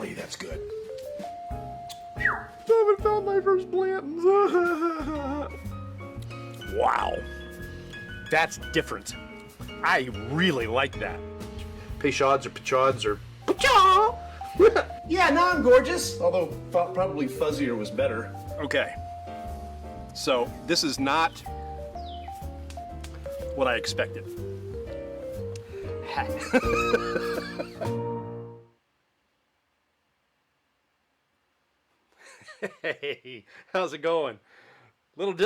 barley. That's good. I haven't found my first Blanton's. Wow. That's different. I really like that. Peychauds or Peychauds or Peychaud. Yeah, now I'm gorgeous. Although probably fuzzier was better. Okay. So this is not what I expected. Hey, how's it going?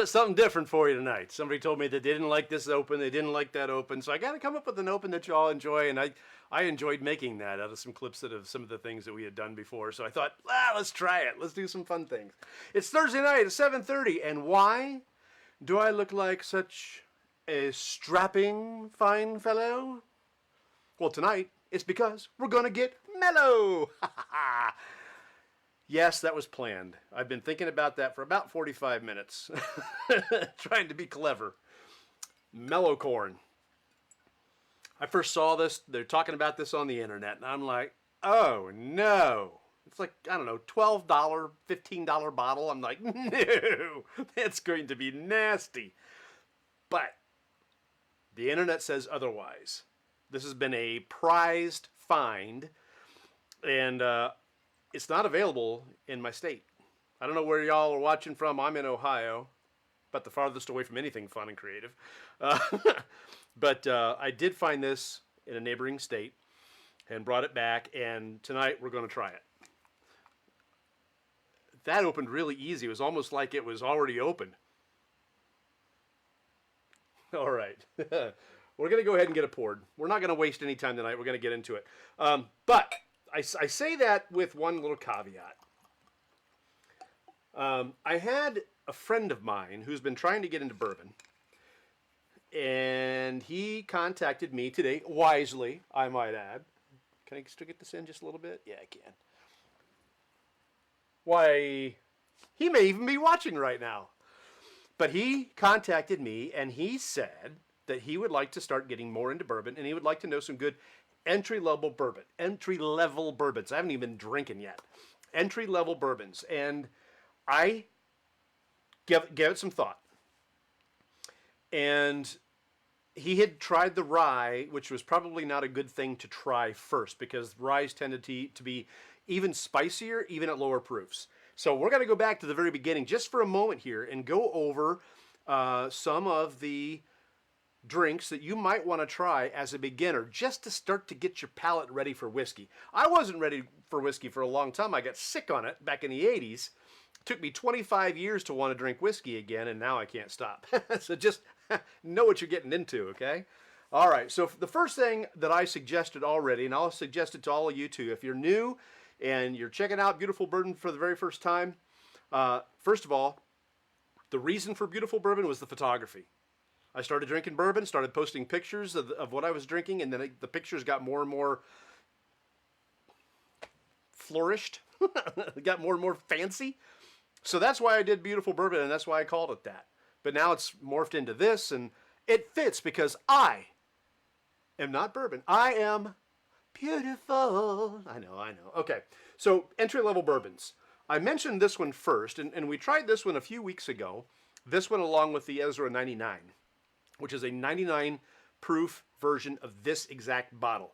Something different for you tonight. Somebody told me that they didn't like this open, they didn't like that open, so I got to come up with an open that you all enjoy, and I enjoyed making that out of some clips of some of the things that we had done before. So I thought, let's try it. Let's do some fun things. It's Thursday night at 7:30, and why do I look like such a strapping fine fellow? Well, tonight it's because we're gonna get mellow. Yes, that was planned. I've been thinking about that for about 45 minutes, trying to be clever. Mellow Corn. I first saw this, they're talking about this on the internet, and I'm like, oh no. It's like, I don't know, $12, $15 bottle. I'm like, no, that's going to be nasty. But the internet says otherwise. This has been a prized find, and it's not available in my state. I don't know where y'all are watching from. I'm in Ohio, about the farthest away from anything fun and creative. But I did find this in a neighboring state and brought it back, and tonight we're going to try it. That opened really easy. It was almost like it was already open. All right. We're going to go ahead and get it poured. We're not going to waste any time tonight. We're going to get into it. But I say that with one little caveat. I had a friend of mine who's been trying to get into bourbon, and he contacted me today, wisely, I might add. Can I still get this in just a little bit? Yeah, I can. Why, he may even be watching right now. But he contacted me, and he said that he would like to start getting more into bourbon, and he would like to know some good entry-level bourbons. I haven't even been drinking yet. Entry-level bourbons. And I gave it some thought. And he had tried the rye, which was probably not a good thing to try first, because ryes tended to be even spicier, even at lower proofs. So we're going to go back to the very beginning just for a moment here and go over some of the drinks that you might want to try as a beginner, just to start to get your palate ready for whiskey. I wasn't ready for whiskey for a long time. I got sick on it back in the 80s. It took me 25 years to want to drink whiskey again, and now I can't stop. So just know what you're getting into, okay? All right, so the first thing that I suggested already, and I'll suggest it to all of you too, if you're new and you're checking out Beautiful Bourbon for the very first time, first of all, the reason for Beautiful Bourbon was the photography. I started drinking bourbon, started posting pictures of what I was drinking, and then the pictures got more and more flourished. Got more and more fancy. So that's why I did Beautiful Bourbon, and that's why I called it that. But now it's morphed into this, and it fits because I am not bourbon. I am beautiful. I know. Okay, so entry-level bourbons. I mentioned this one first, and we tried this one a few weeks ago. This one along with the Ezra 99. Which is a 99 proof version of this exact bottle.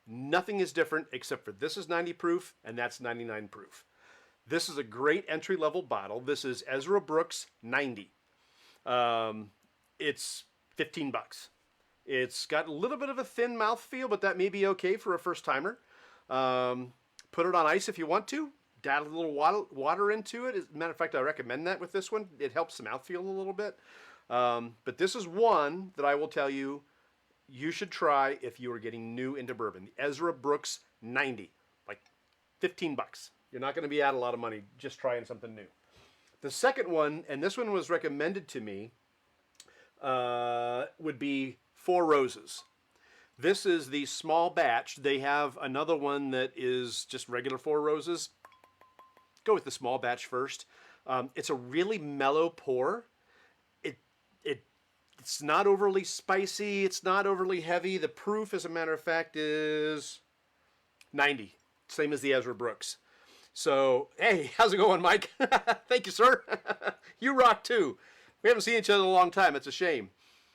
Nothing is different except for this is 90 proof and that's 99 proof. This is a great entry-level bottle. This is Ezra Brooks 90. It's $15. It's got a little bit of a thin mouthfeel, but that may be okay for a first-timer. Put it on ice if you want to. Add a little water into it. As a matter of fact, I recommend that with this one. It helps the mouthfeel a little bit. But this is one that I will tell you should try if you are getting new into bourbon. The Ezra Brooks 90, like $15. You're not going to be out a lot of money just trying something new. The second one, and this one was recommended to me, would be Four Roses. This is the small batch. They have another one that is just regular Four Roses. Go with the small batch first. It's a really mellow pour. It's not overly spicy. It's not overly heavy. The proof, as a matter of fact, is 90. Same as the Ezra Brooks. So, hey, how's it going, Mike? Thank you, sir. You rock too. We haven't seen each other in a long time. It's a shame.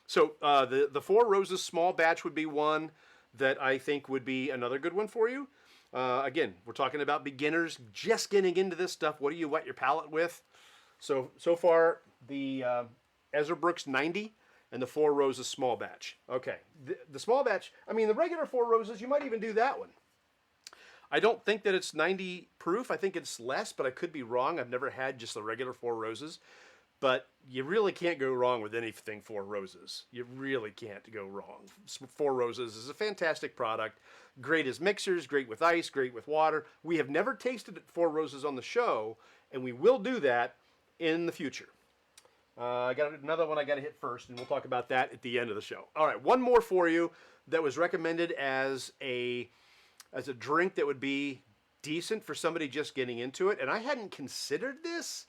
So, the Four Roses small batch would be one that I think would be another good one for you. Again, we're talking about beginners just getting into this stuff. What do you wet your palate with? So far, the Ezra Brooks 90 and the Four Roses small batch. Okay, the small batch, I mean, the regular Four Roses, you might even do that one. I don't think that it's 90 proof. I think it's less, but I could be wrong. I've never had just the regular Four Roses. But you really can't go wrong with anything Four Roses. You really can't go wrong. Four Roses is a fantastic product. Great as mixers, great with ice, great with water. We have never tasted Four Roses on the show, and we will do that in the future. I got another one I got to hit first, and we'll talk about that at the end of the show. All right, one more for you that was recommended as a drink that would be decent for somebody just getting into it, and I hadn't considered this.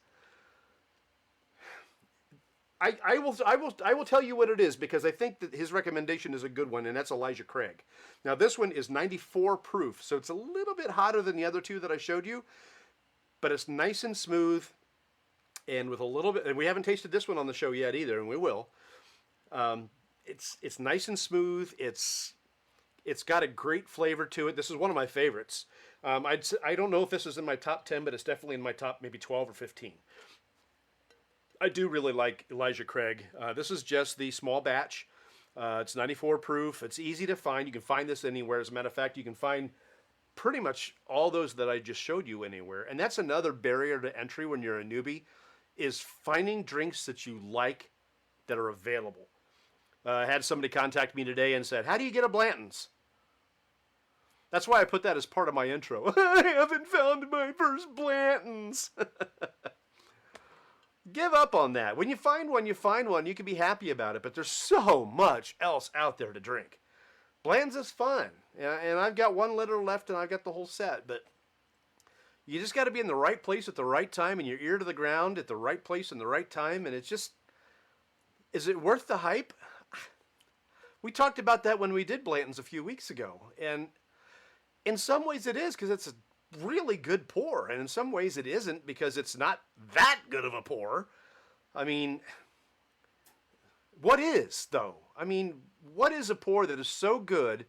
I will tell you what it is because I think that his recommendation is a good one, and that's Elijah Craig. Now this one is 94 proof, so it's a little bit hotter than the other two that I showed you, but it's nice and smooth, and with a little bit. And we haven't tasted this one on the show yet either, and we will. It's nice and smooth. It's got a great flavor to it. This is one of my favorites. I don't know if this is in my top 10, but it's definitely in my top maybe 12 or 15. I do really like Elijah Craig. This is just the small batch. It's 94 proof. It's easy to find. You can find this anywhere. As a matter of fact, you can find pretty much all those that I just showed you anywhere. And that's another barrier to entry when you're a newbie, is finding drinks that you like that are available. I had somebody contact me today and said, how do you get a Blanton's? That's why I put that as part of my intro. I haven't found my first Blanton's. Give up on that. When you find one, you find one. You can be happy about it, but there's so much else out there to drink. Bland's is fun, and I've got 1 liter left, and I've got the whole set, but you just got to be in the right place at the right time, and your ear to the ground at the right place and the right time, and it's just, is it worth the hype? We talked about that when we did Blanton's a few weeks ago, and in some ways it is because it's a really good pour, and in some ways it isn't because it's not that good of a pour. I mean, what is, though? I mean, what is a pour that is so good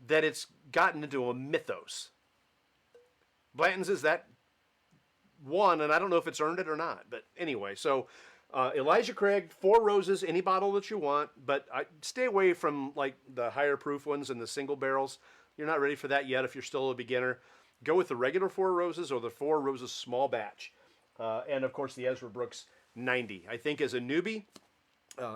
that it's gotten into a mythos? Blanton's is that one, and I don't know if it's earned it or not, but anyway, so Elijah Craig, Four Roses, any bottle that you want, but stay away from like the higher proof ones and the single barrels. You're not ready for that yet if you're still a beginner. Go with the regular Four Roses or the Four Roses small batch. And of course the Ezra Brooks 90. I think as a newbie,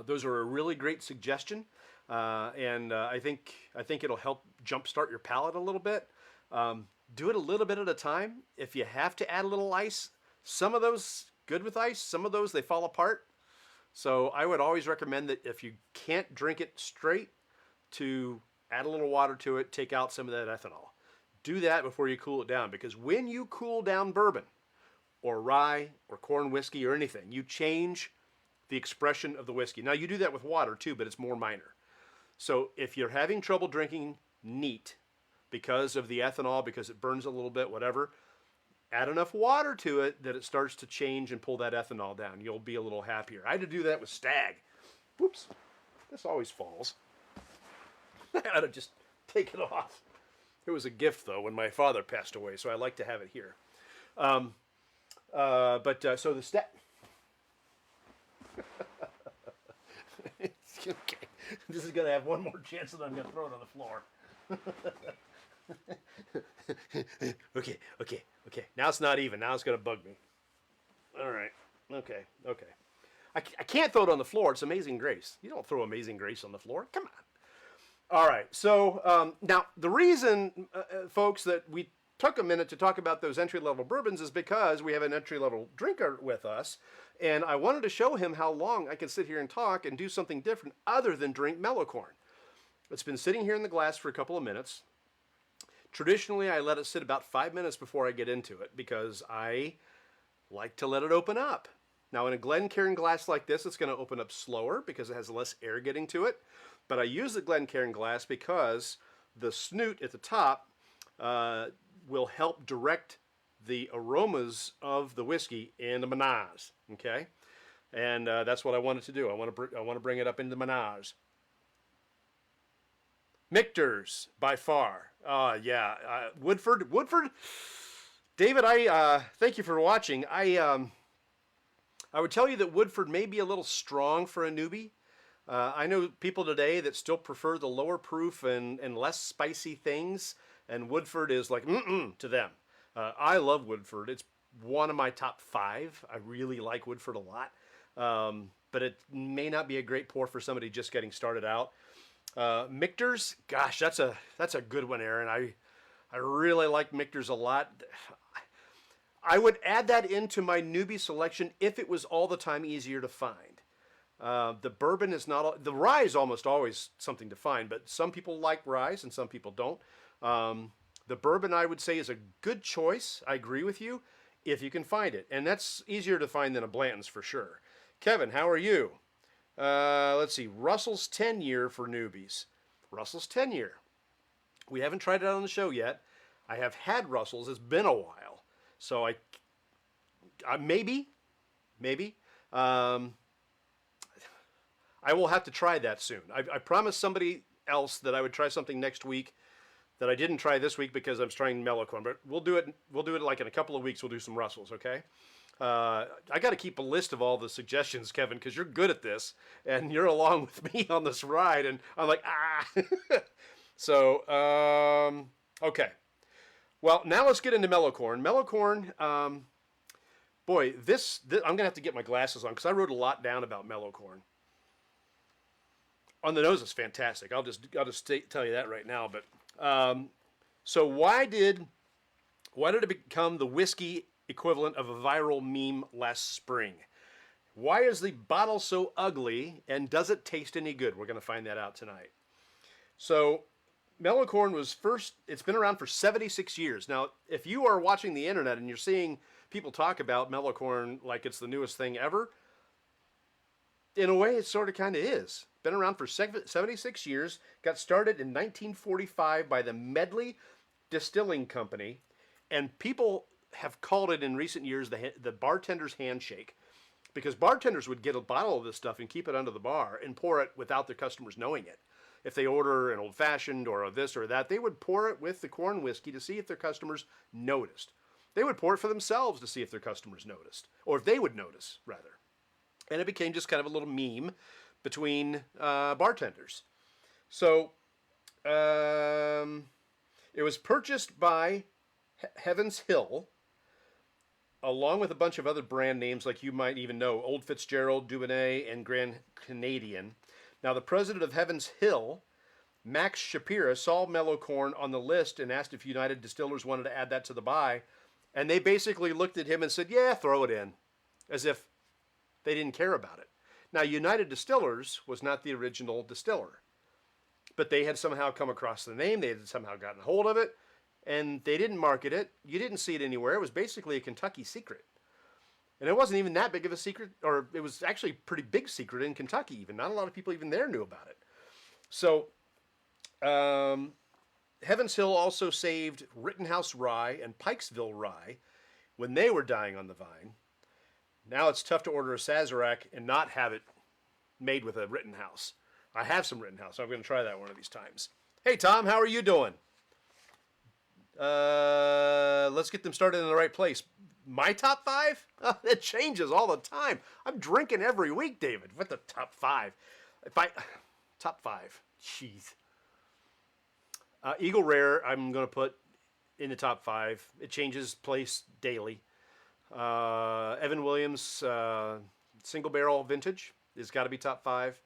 those are a really great suggestion. And I think it'll help jumpstart your palate a little bit. Do it a little bit at a time. If you have to add a little ice, some of those good with ice, some of those they fall apart. So I would always recommend that if you can't drink it straight, to add a little water to it, take out some of that ethanol. Do that before you cool it down, because when you cool down bourbon or rye or corn whiskey or anything, you change the expression of the whiskey. Now you do that with water too, but it's more minor. So if you're having trouble drinking neat because of the ethanol, because it burns a little bit, whatever, add enough water to it that it starts to change and pull that ethanol down. You'll be a little happier. I had to do that with Stag. Whoops, this always falls. I had to just take it off. It was a gift, though, when my father passed away, so I like to have it here. So the Stag... Okay, this is going to have one more chance that I'm going to throw it on the floor. Okay. Now it's not even. Now it's going to bug me. All right. Okay. I can't throw it on the floor. It's Amazing Grace. You don't throw Amazing Grace on the floor. Come on. All right. So now the reason, folks, that we took a minute to talk about those entry-level bourbons is because we have an entry-level drinker with us, and I wanted to show him how long I can sit here and talk and do something different other than drink Mellow Corn. It's been sitting here in the glass for a couple of minutes. Traditionally, I let it sit about 5 minutes before I get into it because I like to let it open up. Now, in a Glencairn glass like this, it's going to open up slower because it has less air getting to it. But I use the Glencairn glass because the snoot at the top will help direct the aromas of the whiskey in the menage. Okay, and that's what I wanted to do. I want to bring it up into the menage. Michter's by far. Woodford. David, I thank you for watching. I would tell you that Woodford may be a little strong for a newbie. I know people today that still prefer the lower proof and less spicy things, and Woodford is like to them. I love Woodford. It's one of my top 5. I really like Woodford a lot, but it may not be a great pour for somebody just getting started out. Michter's, gosh, that's a good one, Aaron. I really like Michter's a lot. I would add that into my newbie selection if it was all the time easier to find. The bourbon is not, the rye is almost always something to find, but some people like rye and some people don't. The bourbon, I would say, is a good choice. I agree with you, if you can find it. And that's easier to find than a Blanton's for sure. Kevin, how are you? Let's see, Russell's 10-year for newbies. Russell's 10-year. We haven't tried it out on the show yet. I have had Russell's. It's been a while. So I maybe. I will have to try that soon. I promised somebody else that I would try something next week that I didn't try this week because I'm trying Mellow Corn. But we'll do it like in a couple of weeks. We'll do some Russell's, okay? I got to keep a list of all the suggestions, Kevin, because you're good at this, and you're along with me on this ride, and I'm like, So, okay. Well, now let's get into Mellow Corn. Mellow Corn, boy, this I'm going to have to get my glasses on because I wrote a lot down about Mellow Corn. On the nose, it's fantastic. I'll just tell you that right now. But so why did it become the whiskey equivalent of a viral meme last spring? Why is the bottle so ugly, and does it taste any good? We're going to find that out tonight. So Mellow Corn was first, it's been around for 76 years. Now, if you are watching the internet and you're seeing people talk about Mellow Corn like it's the newest thing ever, in a way it sort of kind of is. Been around for 76 years, got started in 1945 by the Medley Distilling Company, and people have called it in recent years the bartender's handshake, because bartenders would get a bottle of this stuff and keep it under the bar and pour it without their customers knowing it. If they order an old-fashioned or a this or that, they would pour it with the corn whiskey to see if their customers noticed. They would pour it for themselves to see if their customers noticed, or if they would notice, rather. And it became just kind of a little meme between bartenders. So it was purchased by Heaven Hill, along with a bunch of other brand names like you might even know, Old Fitzgerald, Dubonnet, and Grand Canadian. Now, the president of Heaven Hill, Max Shapira, saw Mellow Corn on the list and asked if United Distillers wanted to add that to the buy. And they basically looked at him and said, yeah, throw it in, as if they didn't care about it. Now, United Distillers was not the original distiller, but they had somehow come across the name. They had somehow gotten hold of it, and they didn't market it. You didn't see it anywhere. It was basically a Kentucky secret. And it wasn't even that big of a secret, or it was actually a pretty big secret in Kentucky even. Not a lot of people even there knew about it. So, Heavens Hill also saved Rittenhouse Rye and Pikesville Rye when they were dying on the vine. Now it's tough to order a Sazerac and not have it made with a Rittenhouse. I have some Rittenhouse, so I'm going to try that one of these times. Hey, Tom, how are you doing? Let's get them started in the right place. My top 5? It changes all the time. I'm drinking every week, David. What the top 5? Top 5. Jeez. Eagle Rare, I'm going to put in the top 5. It changes place daily. Evan Williams single barrel vintage has got to be top 5.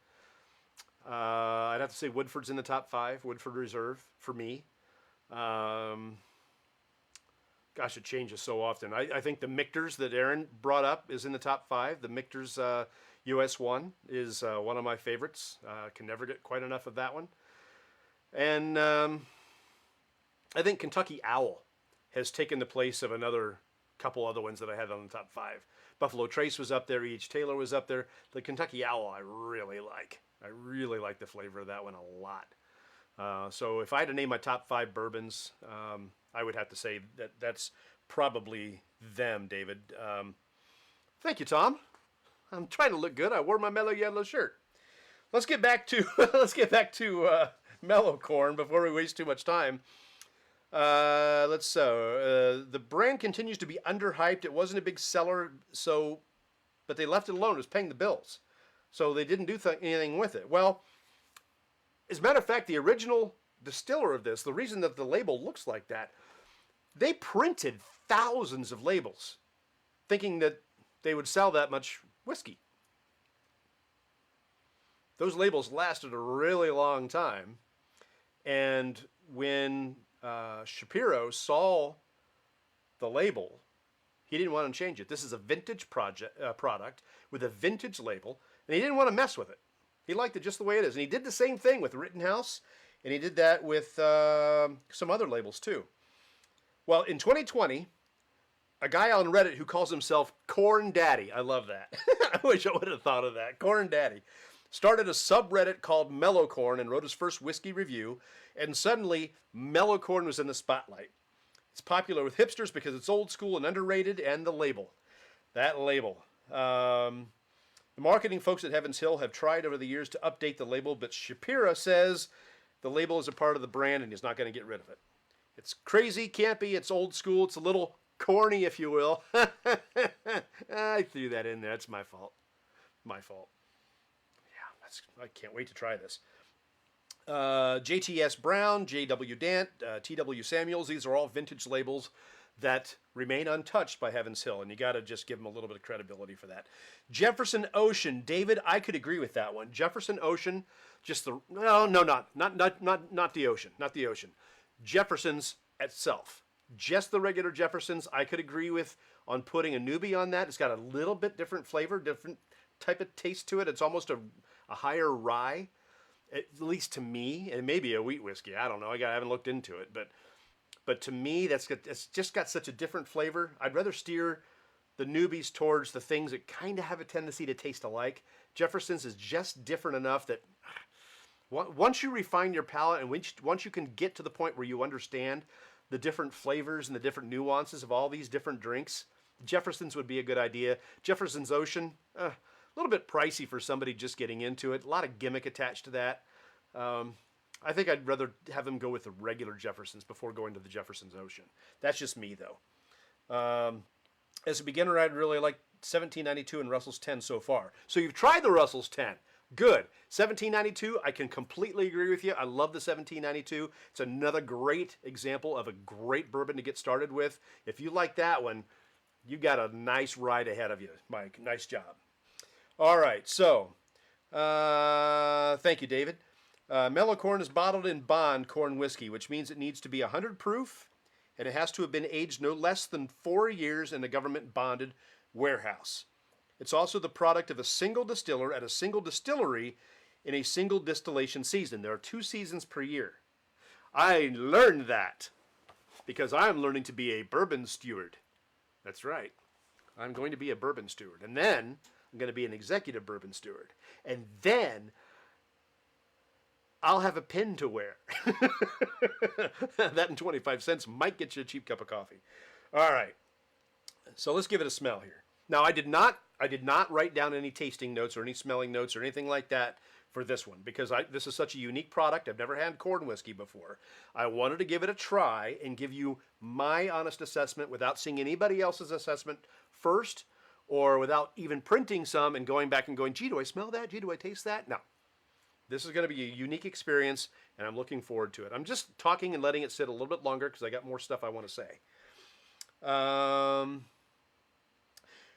I'd have to say Woodford's in the top 5. Woodford Reserve for me. Gosh, it changes so often. I think the Michter's that Aaron brought up is in the top 5. The Michter's US 1 is one of my favorites. Can never get quite enough of that one. And I think Kentucky Owl has taken the place of another couple other ones that I had on the top 5. Buffalo Trace was up there. E.H. Taylor was up there. The Kentucky Owl I really like. I really like the flavor of that one a lot. So if I had to name my top 5 bourbons, I would have to say that's probably them, David. Thank you, Tom. I'm trying to look good. I wore my mellow yellow shirt. Let's get back to Mellow Corn before we waste too much time. The brand continues to be underhyped. It wasn't a big seller, but they left it alone. It was paying the bills, so they didn't do anything with it. Well, as a matter of fact, the original distiller of this, the reason that the label looks like that, they printed thousands of labels, thinking that they would sell that much whiskey. Those labels lasted a really long time, and when Shapiro saw the label, he didn't want to change it. This is a vintage product with a vintage label, and he didn't want to mess with it. He liked it just the way it is. And he did the same thing with Rittenhouse, and he did that with some other labels too. Well, in 2020, a guy on Reddit who calls himself Corn Daddy, I love that. I wish I would have thought of that. Corn Daddy started a subreddit called Mellow Corn and wrote his first whiskey review, and suddenly Mellow Corn was in the spotlight. It's popular with hipsters because it's old school and underrated, and the label. That label. The marketing folks at Heaven Hill have tried over the years to update the label, but Shapiro says the label is a part of the brand and he's not going to get rid of it. It's crazy, campy, it's old school, it's a little corny, if you will. I threw that in there. That's my fault. My fault. I can't wait to try this. JTS Brown, JW Dant, TW Samuels, these are all vintage labels that remain untouched by Heaven Hill, and you got to just give them a little bit of credibility for that. Jefferson Ocean, David, I could agree with that one. Jefferson Ocean, just the not the ocean, not the ocean. Jefferson's itself, just the regular Jefferson's, I could agree with on putting a newbie on that. It's got a little bit different flavor, different type of taste to it. It's almost a higher rye, at least to me, and maybe a wheat whiskey. I don't know. I haven't looked into it, but to me, it's just got such a different flavor. I'd rather steer the newbies towards the things that kind of have a tendency to taste alike. Jefferson's is just different enough that once you refine your palate and once you can get to the point where you understand the different flavors and the different nuances of all these different drinks, Jefferson's would be a good idea. Jefferson's Ocean, a little bit pricey for somebody just getting into it. A lot of gimmick attached to that. I think I'd rather have them go with the regular Jefferson's before going to the Jefferson's Ocean. That's just me, though. As a beginner, I'd really like 1792 and Russell's 10 so far. So you've tried the Russell's 10. Good. 1792, I can completely agree with you. I love the 1792. It's another great example of a great bourbon to get started with. If you like that one, you got a nice ride ahead of you, Mike. Nice job. All right, so thank you, David. Mellow Corn is bottled in bond corn whiskey, which means it needs to be 100 proof, and it has to have been aged no less than 4 years in a government-bonded warehouse. It's also the product of a single distiller at a single distillery in a single distillation season. There are 2 seasons per year. I learned that because I'm learning to be a bourbon steward. That's right. I'm going to be a bourbon steward. And then I'm going to be an executive bourbon steward. And then I'll have a pin to wear. That and 25 cents might get you a cheap cup of coffee. All right. So let's give it a smell here. Now, I did not write down any tasting notes or any smelling notes or anything like that for this one because this is such a unique product. I've never had corn whiskey before. I wanted to give it a try and give you my honest assessment without seeing anybody else's assessment first or without even printing some and going back and going, gee, do I smell that? Gee, do I taste that? No. This is going to be a unique experience, and I'm looking forward to it. I'm just talking and letting it sit a little bit longer because I got more stuff I want to say.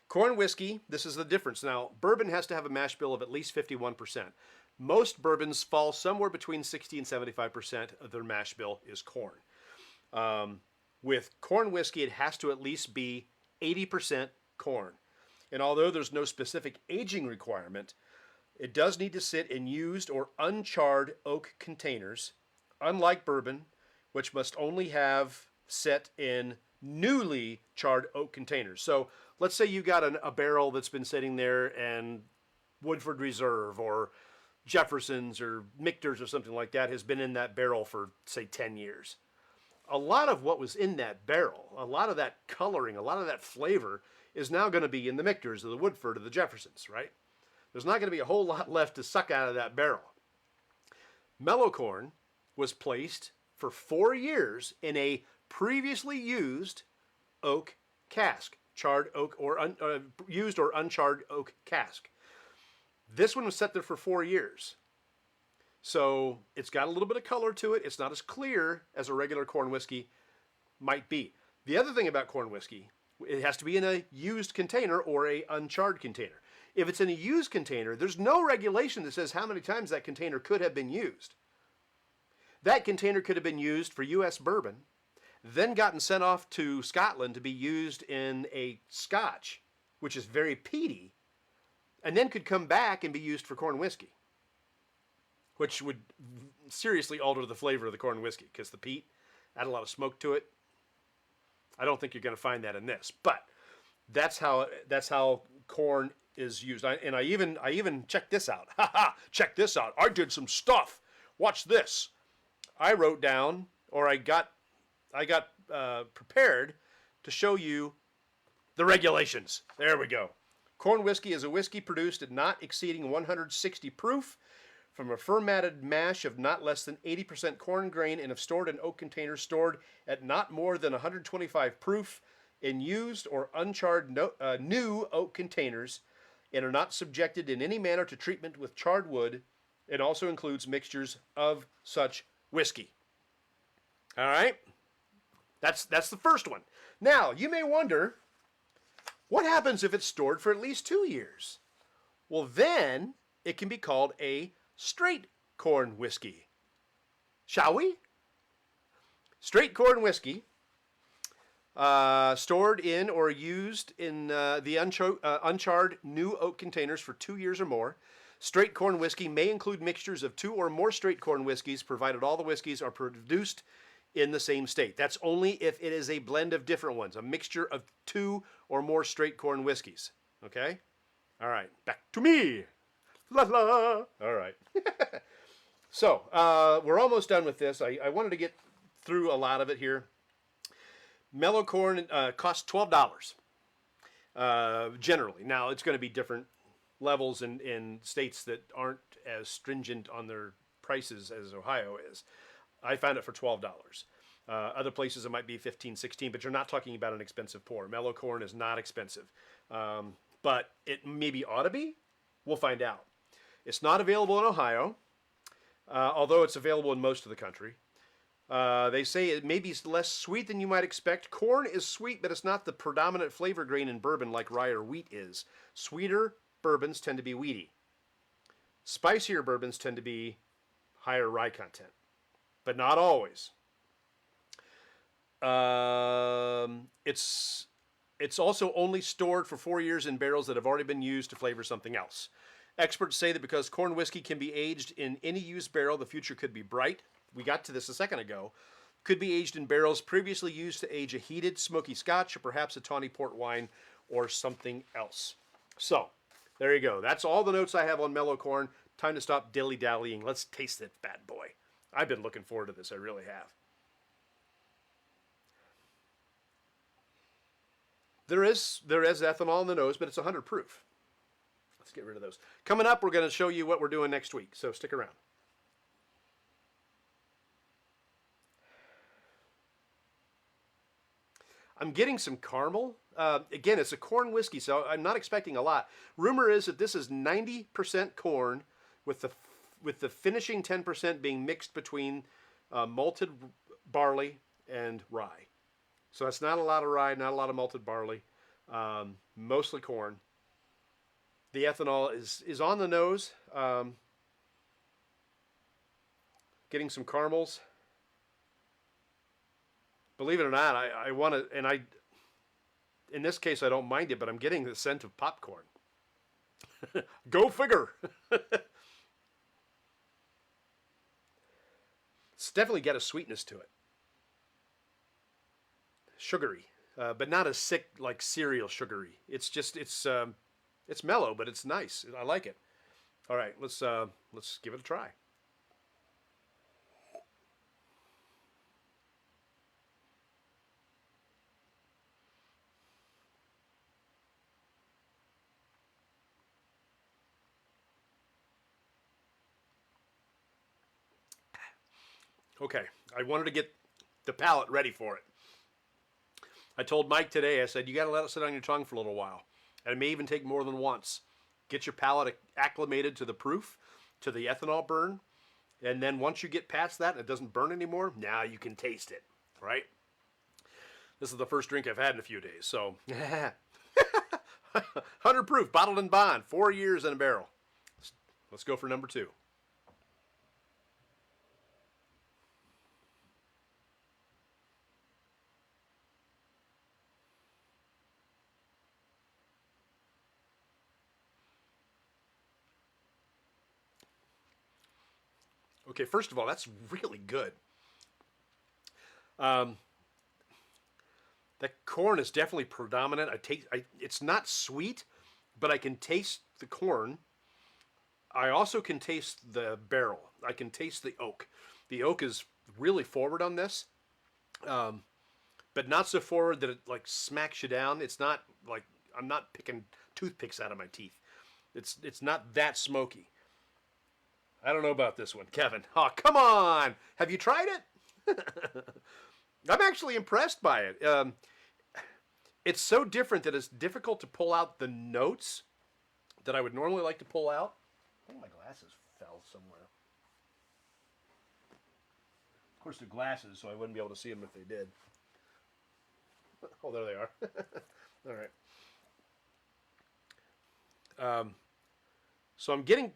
Corn whiskey, this is the difference. Now, bourbon has to have a mash bill of at least 51%. Most bourbons fall somewhere between 60 and 75% of their mash bill is corn. With corn whiskey, it has to at least be 80% corn. And although there's no specific aging requirement, it does need to sit in used or uncharred oak containers, unlike bourbon, which must only have set in newly charred oak containers. So let's say you got a barrel that's been sitting there and Woodford Reserve or Jefferson's or Michter's or something like that has been in that barrel for, say, 10 years. a lot of what was in that barrel, a lot of that coloring, a lot of that flavor is now going to be in the Mictors, or the Woodford, or the Jeffersons, right? There's not going to be a whole lot left to suck out of that barrel. Mellow Corn was placed for 4 years in a previously used oak cask, charred oak or used or uncharred oak cask. This one was set there for 4 years. So it's got a little bit of color to it. It's not as clear as a regular corn whiskey might be. The other thing about corn whiskey, it has to be in a used container or a uncharred container. If it's in a used container, there's no regulation that says how many times that container could have been used. That container could have been used for U.S. bourbon, then gotten sent off to Scotland to be used in a scotch, which is very peaty, and then could come back and be used for corn whiskey, which would seriously alter the flavor of the corn whiskey because the peat add a lot of smoke to it. I don't think you're going to find that in this, but that's how corn is used. I even checked this out. Check this out. I did some stuff. Watch this. I wrote down, or I got prepared to show you the regulations. There we go. Corn whiskey is a whiskey produced at not exceeding 160 proof from a fermented mash of not less than 80% corn grain and if stored in oak containers stored at not more than 125 proof in used or uncharred new oak containers and are not subjected in any manner to treatment with charred wood. It also includes mixtures of such whiskey. All right? That's the first one. Now, you may wonder, what happens if it's stored for at least 2 years? Well, then it can be called a straight corn whiskey. Shall we? Straight corn whiskey, stored in or used in the uncharred new oak containers for 2 years or more. Straight corn whiskey may include mixtures of 2 or more straight corn whiskeys, provided all the whiskeys are produced in the same state. That's only if it is a blend of different ones, a mixture of 2 or more straight corn whiskeys. Okay? All right, back to me. La la. All right. So, we're almost done with this. I wanted to get through a lot of it here. Mellow Corn costs $12 generally. Now, it's going to be different levels in states that aren't as stringent on their prices as Ohio is. I found it for $12. Other places it might be $15, $16, but you're not talking about an expensive pour. Mellow Corn is not expensive, but it maybe ought to be. We'll find out. It's not available in Ohio, although it's available in most of the country. They say it may be less sweet than you might expect. Corn is sweet, but it's not the predominant flavor grain in bourbon like rye or wheat is. Sweeter bourbons tend to be wheaty. Spicier bourbons tend to be higher rye content, but not always. It's also only stored for 4 years in barrels that have already been used to flavor something else. Experts say that because corn whiskey can be aged in any used barrel, the future could be bright. We got to this a second ago. Could be aged in barrels previously used to age a heated, smoky scotch, or perhaps a tawny port wine, or something else. So, there you go. That's all the notes I have on Mellow Corn. Time to stop dilly-dallying. Let's taste that bad boy. I've been looking forward to this. I really have. There is ethanol in the nose, but it's 100 proof. Let's get rid of those. Coming up, we're going to show you what we're doing next week, so stick around. I'm getting some caramel. Again, it's a corn whiskey, so I'm not expecting a lot. Rumor is that this is 90% corn, with the finishing 10% being mixed between malted barley and rye. So that's not a lot of rye, not a lot of malted barley, mostly corn. The ethanol is on the nose. Getting some caramels. Believe it or not, I want to, and in this case, I don't mind it, but I'm getting the scent of popcorn. Go figure. It's definitely got a sweetness to it. Sugary, but not as sick like cereal sugary. It's just, it's mellow, but it's nice. I like it. All right, let's give it a try. Okay, I wanted to get the palate ready for it. I told Mike today, I said, you got to let it sit on your tongue for a little while. And it may even take more than once. Get your palate acclimated to the proof, to the ethanol burn. And then once you get past that and it doesn't burn anymore, now you can taste it, right? This is the first drink I've had in a few days, so 100 proof, bottled in bond, 4 years in a barrel. Let's go for number 2. Okay, first of all, that's really good. That corn is definitely predominant. It's not sweet, but I can taste the corn. I also can taste the barrel. I can taste the oak. The oak is really forward on this, but not so forward that it like smacks you down. It's not like I'm not picking toothpicks out of my teeth. It's not that smoky. I don't know about this one, Kevin. Oh, come on! Have you tried it? I'm actually impressed by it. It's so different that it's difficult to pull out the notes that I would normally like to pull out. I think my glasses fell somewhere. Of course, they're glasses, so I wouldn't be able to see them if they did. Oh, there they are. All right. So I'm getting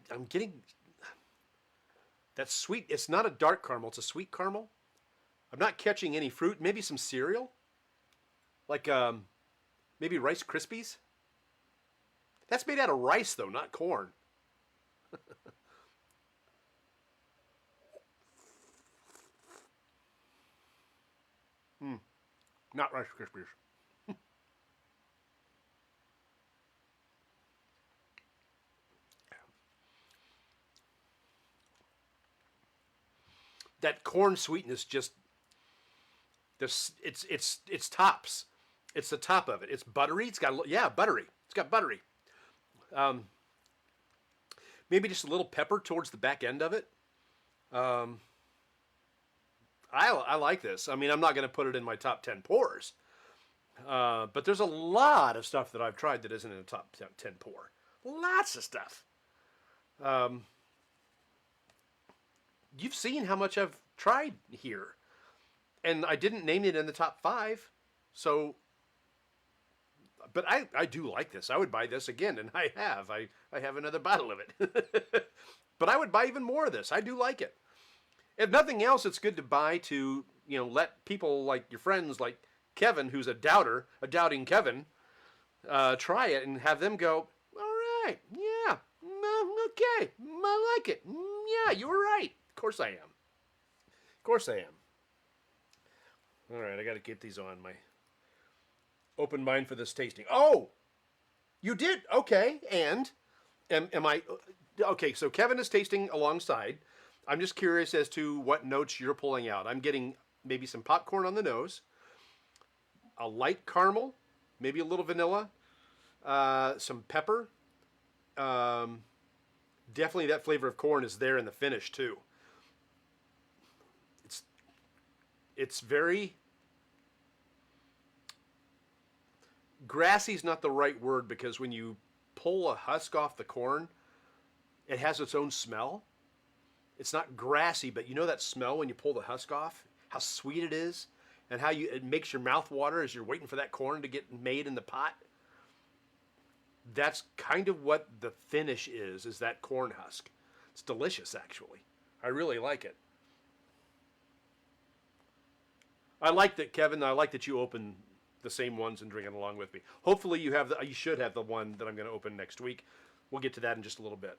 that sweet. It's not a dark caramel. It's a sweet caramel. I'm not catching any fruit. Maybe some cereal, like maybe Rice Krispies. That's made out of rice, though, not corn. Not Rice Krispies. That corn sweetness just this it's tops. It's the top of it. It's buttery. It's got buttery. It's got buttery. Maybe just a little pepper towards the back end of it. I like this. I mean, I'm not going to put it in my top 10 pours, but there's a lot of stuff that I've tried that isn't in the top 10 pour. Lots of stuff. You've seen how much I've tried here, and I didn't name it in the top 5. So, but I do like this. I would buy this again, and I have. I have another bottle of it. But I would buy even more of this. I do like it. If nothing else, it's good to buy to, let people like your friends like Kevin, who's a doubting Kevin, try it and have them go, all right, yeah, okay, I like it. Yeah, you were right. Of course I am. Of course I am. All right, I got to get these on my open mind for this tasting. Oh, you did? Okay, and am I... Okay, so Kevin is tasting alongside. I'm just curious as to what notes you're pulling out. I'm getting maybe some popcorn on the nose, a light caramel, maybe a little vanilla, some pepper. Definitely that flavor of corn is there in the finish too. It's very... Grassy is not the right word, because when you pull a husk off the corn, it has its own smell. It's not grassy, but you know that smell when you pull the husk off? How sweet it is, and how it makes your mouth water as you're waiting for that corn to get made in the pot? That's kind of what the finish is that corn husk. It's delicious, actually. I really like it. I like that, Kevin. I like that you open the same ones and drink it along with me. Hopefully you should have the one that I'm going to open next week. We'll get to that in just a little bit.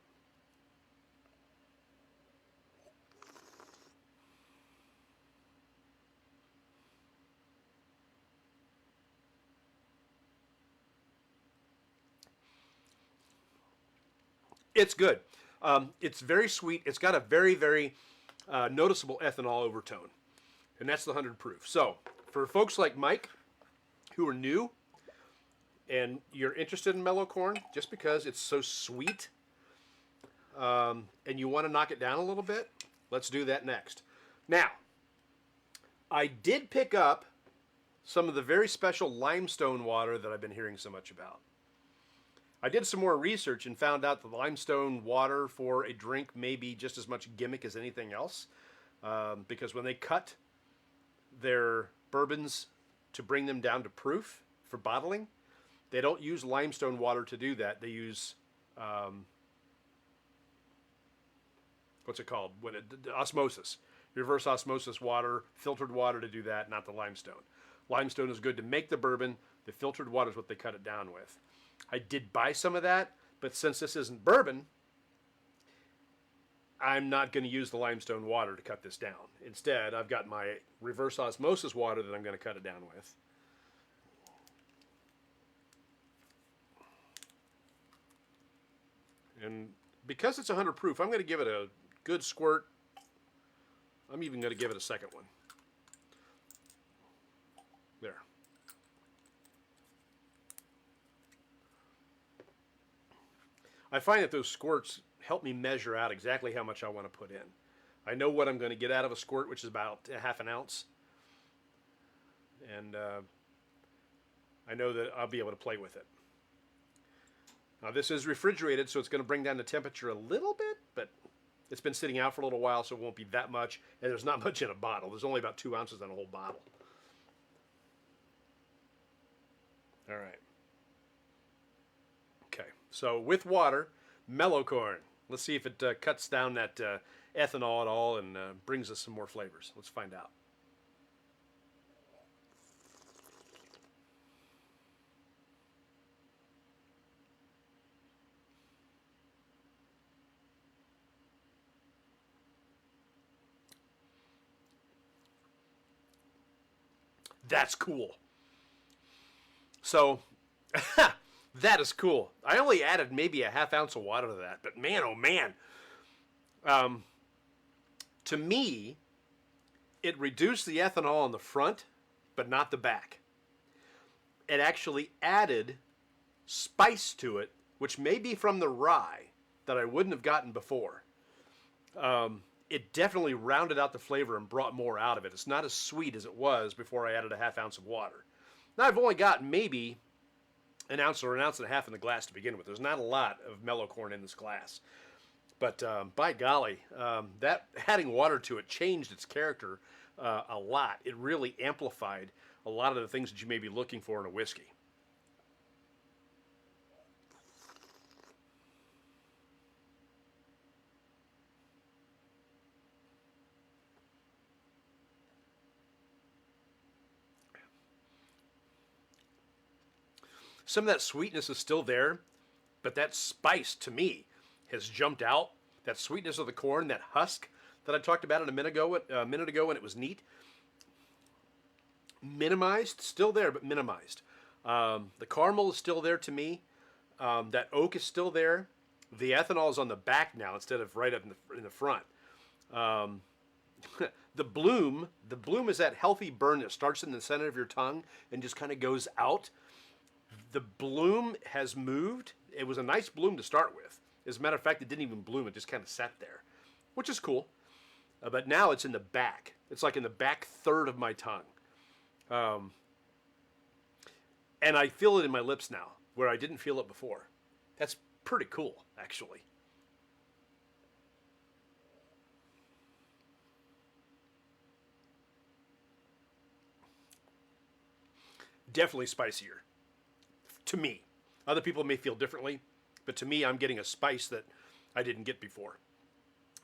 It's good. It's very sweet. It's got a very, very noticeable ethanol overtone. And that's the 100 proof. So, for folks like Mike, who are new, and you're interested in Mellow Corn, just because it's so sweet, and you want to knock it down a little bit, let's do that next. Now, I did pick up some of the very special limestone water that I've been hearing so much about. I did some more research and found out the limestone water for a drink may be just as much gimmick as anything else. Because when they cut their bourbons to bring them down to proof for bottling, they don't use limestone water to do that. They use, what's it called? Osmosis. Reverse osmosis water, filtered water to do that, not the limestone. Limestone is good to make the bourbon. The filtered water is what they cut it down with. I did buy some of that, but since this isn't bourbon, I'm not going to use the limestone water to cut this down. Instead, I've got my reverse osmosis water that I'm going to cut it down with. And because it's 100 proof, I'm going to give it a good squirt. I'm even going to give it a second one. There. I find that those squirts help me measure out exactly how much I want to put in. I know what I'm going to get out of a squirt, which is about a half an ounce. And I know that I'll be able to play with it. Now this is refrigerated, so it's going to bring down the temperature a little bit, but it's been sitting out for a little while, so it won't be that much. And there's not much in a bottle. There's only about 2 ounces in a whole bottle. All right. Okay, so with water, Mellow Corn. Let's see if it cuts down that ethanol at all and brings us some more flavors. Let's find out. That's cool. So, that is cool. I only added maybe a half ounce of water to that, but man, oh man. To me, it reduced the ethanol on the front, but not the back. It actually added spice to it, which may be from the rye that I wouldn't have gotten before. It definitely rounded out the flavor and brought more out of it. It's not as sweet as it was before I added a half ounce of water. Now I've only got maybe an ounce or an ounce and a half in the glass to begin with. There's not a lot of Mellow Corn in this glass. But by golly, that adding water to it changed its character a lot. It really amplified a lot of the things that you may be looking for in a whiskey. Some of that sweetness is still there, but that spice, to me, has jumped out. That sweetness of the corn, that husk that I talked about a minute ago when it was neat. Minimized, still there, but minimized. The caramel is still there to me. That oak is still there. The ethanol is on the back now instead of right up in the front. The bloom is that healthy burn that starts in the center of your tongue and just kind of goes out. The bloom has moved. It was a nice bloom to start with. As a matter of fact, it didn't even bloom. It just kind of sat there, which is cool. But now it's in the back. It's like in the back third of my tongue. And I feel it in my lips now, where I didn't feel it before. That's pretty cool, actually. Definitely spicier. To me. Other people may feel differently, but to me, I'm getting a spice that I didn't get before.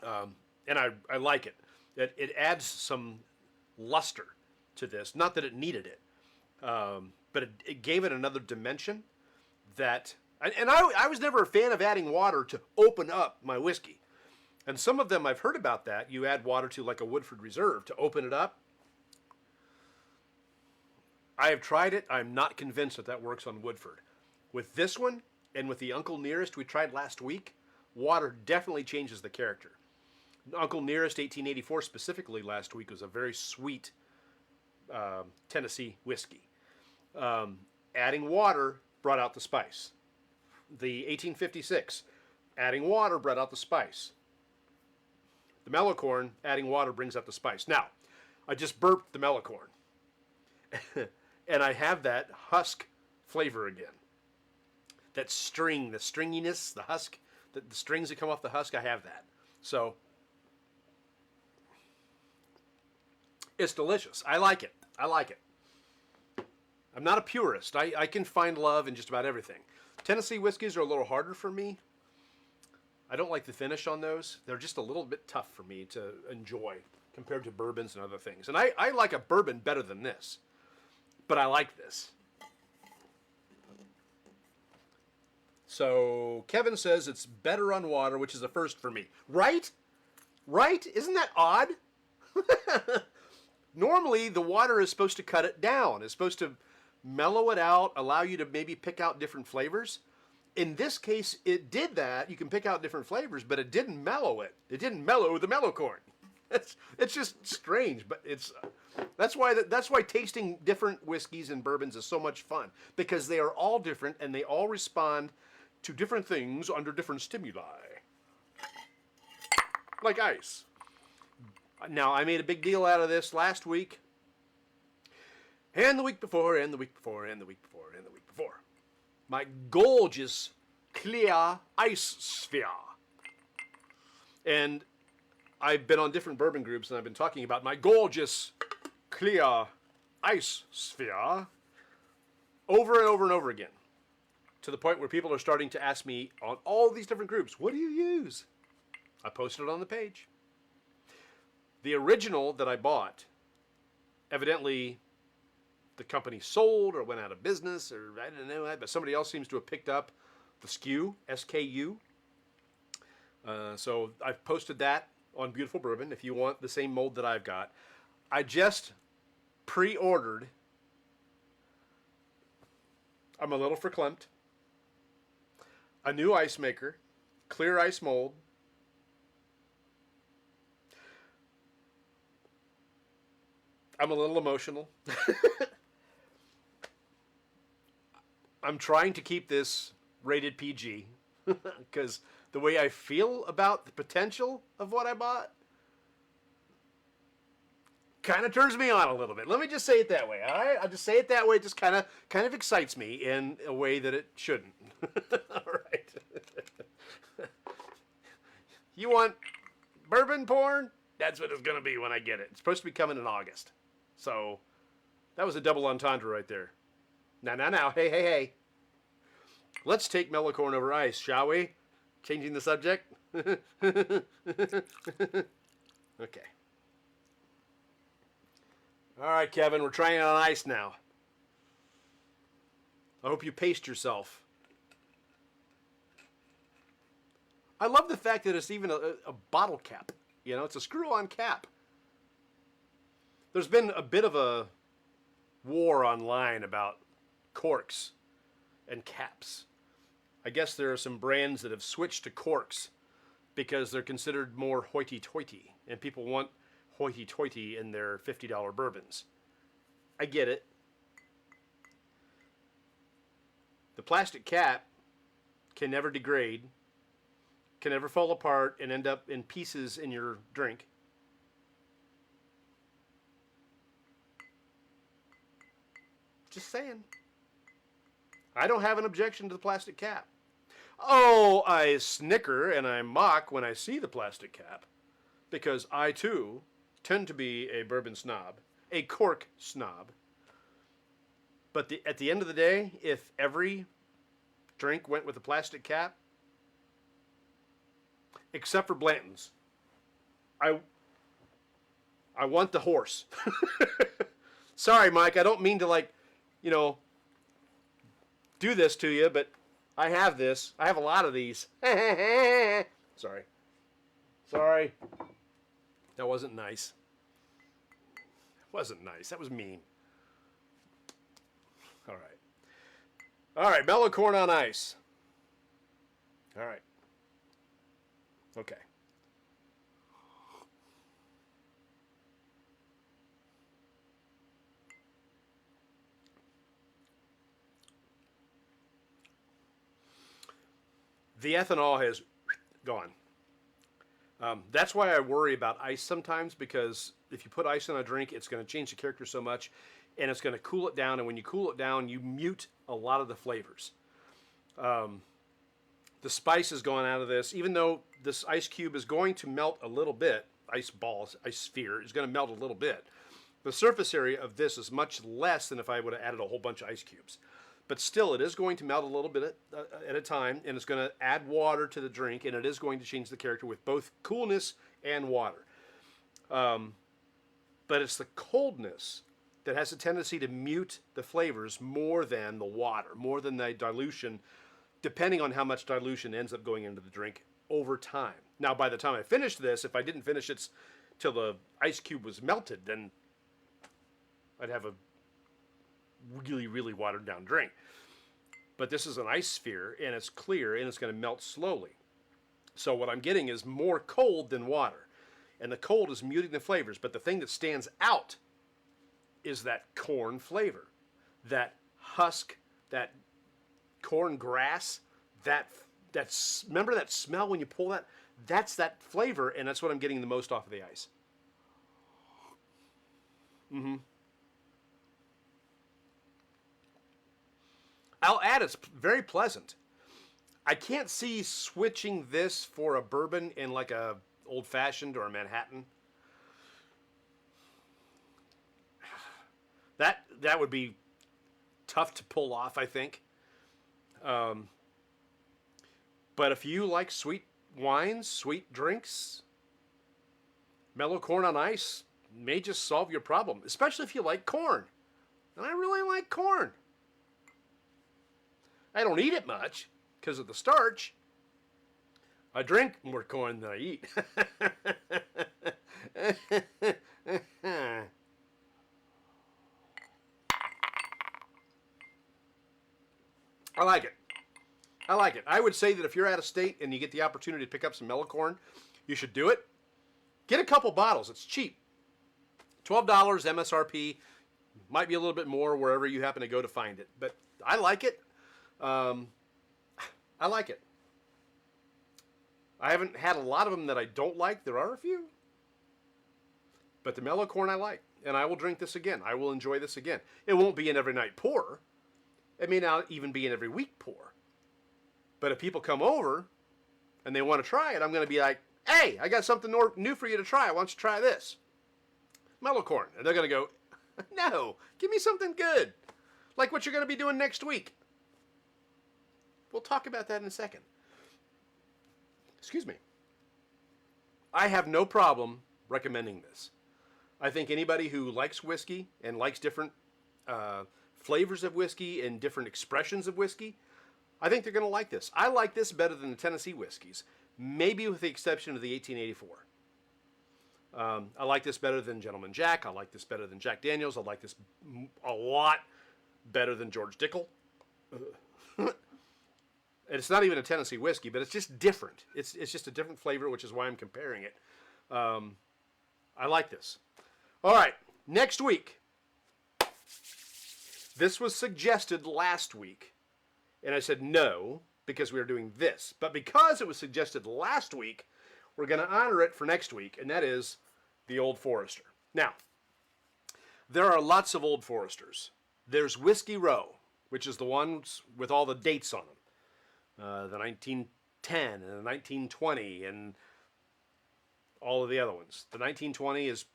And I like it. It adds some luster to this. Not that it needed it, but it gave it another dimension that... And I was never a fan of adding water to open up my whiskey. And some of them, I've heard about that. You add water to like a Woodford Reserve to open it up. I have tried it. I'm not convinced that works on Woodford. With this one, and with the Uncle Nearest we tried last week, water definitely changes the character. Uncle Nearest 1884 specifically last week was a very sweet Tennessee whiskey. Adding water brought out the spice. The 1856, adding water brought out the spice. The Mellow Corn, adding water brings out the spice. Now, I just burped the Mellow Corn. And I have that husk flavor again. That string, the stringiness, the husk, the strings that come off the husk, I have that. So it's delicious. I like it. I like it. I'm not a purist. I can find love in just about everything. Tennessee whiskeys are a little harder for me. I don't like the finish on those. They're just a little bit tough for me to enjoy compared to bourbons and other things. And I like a bourbon better than this. But I like this. So Kevin says it's better on water, which is a first for me. Right? Right? Isn't that odd? Normally, the water is supposed to cut it down. It's supposed to mellow it out, allow you to maybe pick out different flavors. In this case, it did that. You can pick out different flavors, but it didn't mellow it. It didn't mellow the Mellow Corn. It's just strange, but that's why tasting different whiskeys and bourbons is so much fun, because they are all different and they all respond to different things under different stimuli. Like ice. Now, I made a big deal out of this last week, and the week before, and the week before, and the week before, and the week before. My gorgeous, clear ice sphere. And I've been on different bourbon groups, and I've been talking about my gorgeous, clear ice sphere over and over and over again, to the point where people are starting to ask me on all these different groups, what do you use? I posted it on the page. The original that I bought, evidently the company sold or went out of business, or I don't know, but somebody else seems to have picked up the SKU, SKU. So I've posted that on Beautiful Bourbon if you want the same mold that I've got. I just pre-ordered, I'm a little verklempt, a new ice maker, clear ice mold. I'm a little emotional. I'm trying to keep this rated PG because the way I feel about the potential of what I bought kind of turns me on a little bit. Let me just say it that way, all right? I'll just say it that way. It just kind of excites me in a way that it shouldn't. All right. You want bourbon porn? That's what it's going to be when I get it. It's supposed to be coming in August. So that was a double entendre right there. Now. Hey. Let's take Mellow Corn over ice, shall we? Changing the subject? Okay. All right, Kevin, we're trying it on ice now. I hope you paced yourself. I love the fact that it's even a bottle cap. You know, it's a screw-on cap. There's been a bit of a war online about corks and caps. I guess there are some brands that have switched to corks because they're considered more hoity-toity, and people want hoity-toity in their $50 bourbons. I get it. The plastic cap can never degrade, can never fall apart and end up in pieces in your drink. Just saying. I don't have an objection to the plastic cap. Oh, I snicker and I mock when I see the plastic cap, because I too tend to be a bourbon snob, a cork snob. But at the end of the day, if every drink went with a plastic cap, except for Blanton's, I want the horse. Sorry, Mike, I don't mean to do this to you, but I have this. I have a lot of these. Sorry. That wasn't nice. That was mean. All right, Mellow Corn on ice. All right. Okay. The ethanol has gone. That's why I worry about ice sometimes, because if you put ice in a drink, it's going to change the character so much, and it's going to cool it down. And when you cool it down, you mute a lot of the flavors. The spice is going out of this, even though this ice cube is going to melt a little bit. Ice balls, ice sphere is going to melt a little bit. The surface area of this is much less than if I would have added a whole bunch of ice cubes. But still, it is going to melt a little bit at a time, and it's going to add water to the drink, and it is going to change the character with both coolness and water. But it's the coldness that has a tendency to mute the flavors more than the water, more than the dilution, depending on how much dilution ends up going into the drink over time. Now, by the time I finish this, if I didn't finish it till the ice cube was melted, then I'd have a really, really watered down drink. But this is an ice sphere, and it's clear, and it's going to melt slowly. So what I'm getting is more cold than water. And the cold is muting the flavors, but the thing that stands out is that corn flavor. That husk, that corn grass, remember that smell when you pull that? That's that flavor, and that's what I'm getting the most off of the ice. I'll add, it's very pleasant. I can't see switching this for a bourbon in like a old-fashioned or a Manhattan. That would be tough to pull off, I think. But if you like sweet wines, sweet drinks, Mellow Corn on ice may just solve your problem, especially if you like corn. And I really like corn. I don't eat it much because of the starch. I drink more corn than I eat. I like it. I like it. I would say that if you're out of state and you get the opportunity to pick up some Mellow Corn, you should do it. Get a couple bottles. It's cheap. $12 MSRP. Might be a little bit more wherever you happen to go to find it. But I like it. I like it. I haven't had a lot of them that I don't like. There are a few. But the Mellow Corn I like. And I will drink this again. I will enjoy this again. It won't be an every night pour. It may not even be an every week pour. But if people come over and they want to try it, I'm going to be like, hey, I got something new for you to try. Why don't you try this? Mellow Corn. And they're going to go, no, give me something good. Like what you're going to be doing next week. We'll talk about that in a second. Excuse me. I have no problem recommending this. I think anybody who likes whiskey and likes different flavors of whiskey and different expressions of whiskey, I think they're going to like this. I like this better than the Tennessee whiskeys, maybe with the exception of the 1884. I like this better than Gentleman Jack. I like this better than Jack Daniels. I like this a lot better than George Dickel. And it's not even a Tennessee whiskey, but it's just different. It's just a different flavor, which is why I'm comparing it. I like this. All right, next week. This was suggested last week, and I said no because we were doing this. But because it was suggested last week, we're going to honor it for next week, and that is the Old Forester. Now, there are lots of Old Foresters. There's Whiskey Row, which is the ones with all the dates on them. The 1910 and the 1920 and all of the other ones. The 1920 is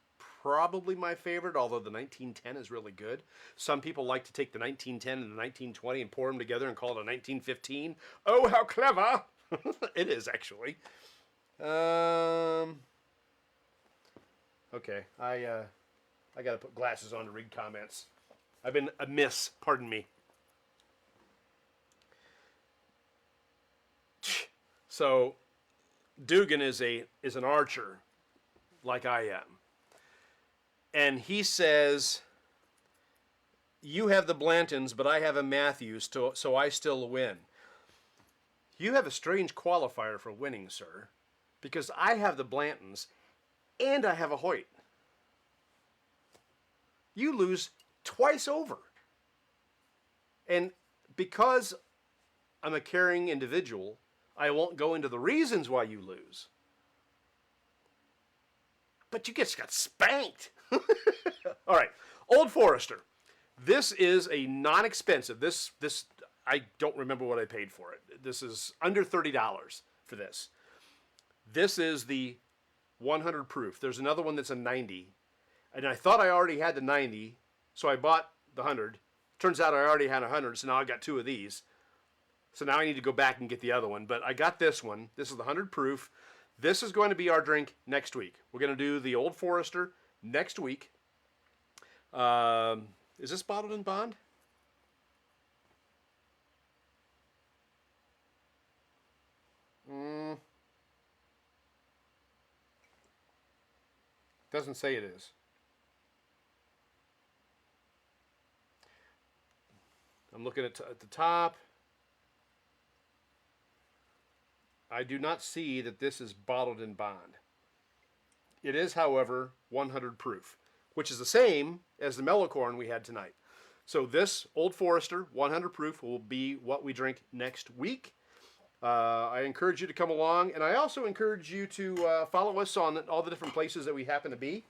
probably my favorite, although the 1910 is really good. Some people like to take the 1910 and the 1920 and pour them together and call it a 1915. Oh, how clever! It is, actually. Okay, I got to put glasses on to read comments. I've been amiss, pardon me. So, Dugan is an archer, like I am. And he says, you have the Blantons, but I have a Matthews, so I still win. You have a strange qualifier for winning, sir, because I have the Blantons, and I have a Hoyt. You lose twice over. And because I'm a caring individual, I won't go into the reasons why you lose. but you just got spanked. All right, Old Forester. This is a non-expensive. This I don't remember what I paid for it. This is under $30 for this. This is the 100 proof. There's another one that's a 90, and I thought I already had the 90, so I bought the 100. Turns out I already had 100, so now I got 2 of these. So now I need to go back and get the other one. But I got this one. This is the 100 proof. This is going to be our drink next week. We're going to do the Old Forester next week. Is this bottled in bond? Doesn't say it is. I'm looking at the top. I do not see that this is bottled in bond. It is, however, 100 proof, which is the same as the Mellow Corn we had tonight. So this Old Forester 100 proof will be what we drink next week. I encourage you to come along, and I also encourage you to follow us on all the different places that we happen to be.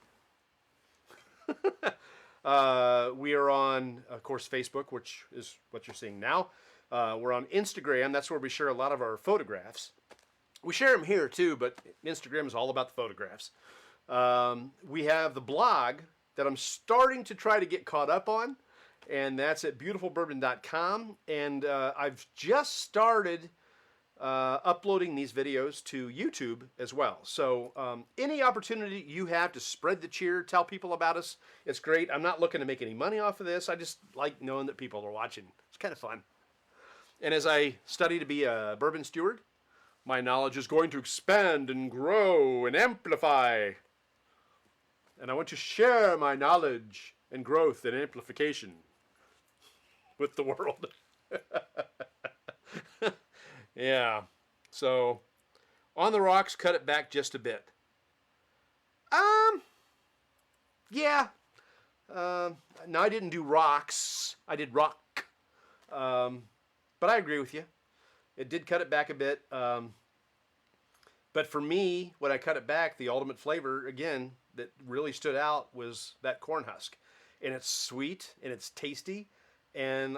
We are on, of course, Facebook, which is what you're seeing now. We're on Instagram. That's where we share a lot of our photographs. We share them here too, but Instagram is all about the photographs. We have the blog that I'm starting to try to get caught up on, and that's at beautifulbourbon.com. And I've just started uploading these videos to YouTube as well. So any opportunity you have to spread the cheer, tell people about us, it's great. I'm not looking to make any money off of this. I just like knowing that people are watching. It's kind of fun. And as I study to be a bourbon steward, my knowledge is going to expand and grow and amplify. And I want to share my knowledge and growth and amplification with the world. Yeah. So, on the rocks, cut it back just a bit. Yeah. No, I didn't do rocks. I did rock. But I agree with you. It did cut it back a bit. But for me, when I cut it back, the ultimate flavor, again, that really stood out was that corn husk. And it's sweet, and it's tasty, and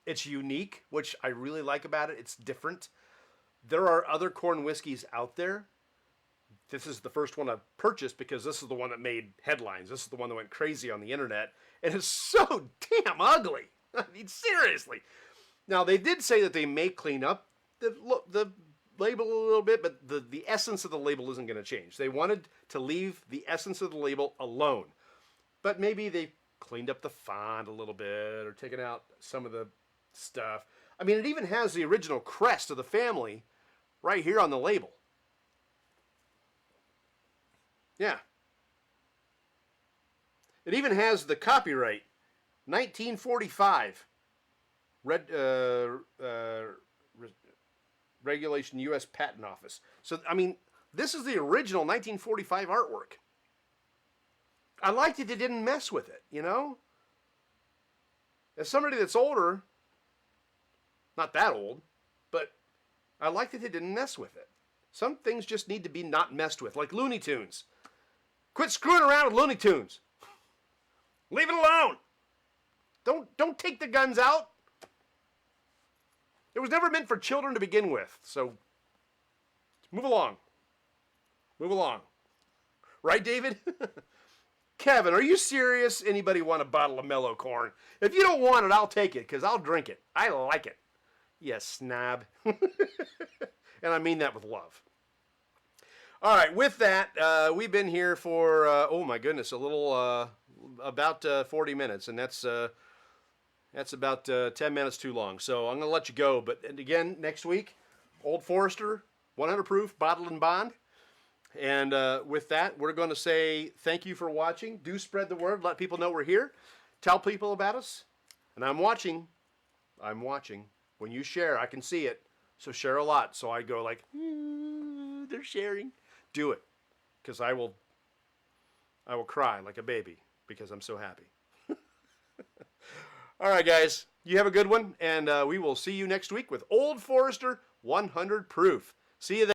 it's unique, which I really like about it. It's different. There are other corn whiskeys out there. This is the first one I've purchased because this is the one that made headlines. This is the one that went crazy on the internet. And it's so damn ugly. I mean, seriously. Now, they did say that they may clean up the label a little bit, but the essence of the label isn't going to change. They wanted to leave the essence of the label alone. But maybe they cleaned up the font a little bit or taken out some of the stuff. I mean, it even has the original crest of the family right here on the label. Yeah. It even has the copyright, 1945. Regulation U.S. Patent Office. So, I mean, this is the original 1945 artwork. I liked it. They didn't mess with it, you know? As somebody that's older, not that old, but I liked that they didn't mess with it. Some things just need to be not messed with, like Looney Tunes. Quit screwing around with Looney Tunes. Leave it alone. Don't take the guns out. It was never meant for children to begin with, so move along. Move along. Right, David? Kevin, are you serious? Anybody want a bottle of Mellow Corn? If you don't want it, I'll take it, because I'll drink it. I like it. You snob. And I mean that with love. All right, with that, we've been here for, oh my goodness, a little, about 40 minutes, and that's about 10 minutes too long. So I'm going to let you go. But again, next week, Old Forester, 100 proof, bottled in bond. And with that, we're going to say thank you for watching. Do spread the word. Let people know we're here. Tell people about us. And I'm watching. I'm watching. When you share, I can see it. So share a lot. So I go like, they're sharing. Do it. Because I will cry like a baby because I'm so happy. All right, guys. You have a good one. And we will see you next week with Old Forester 100 proof. See you then.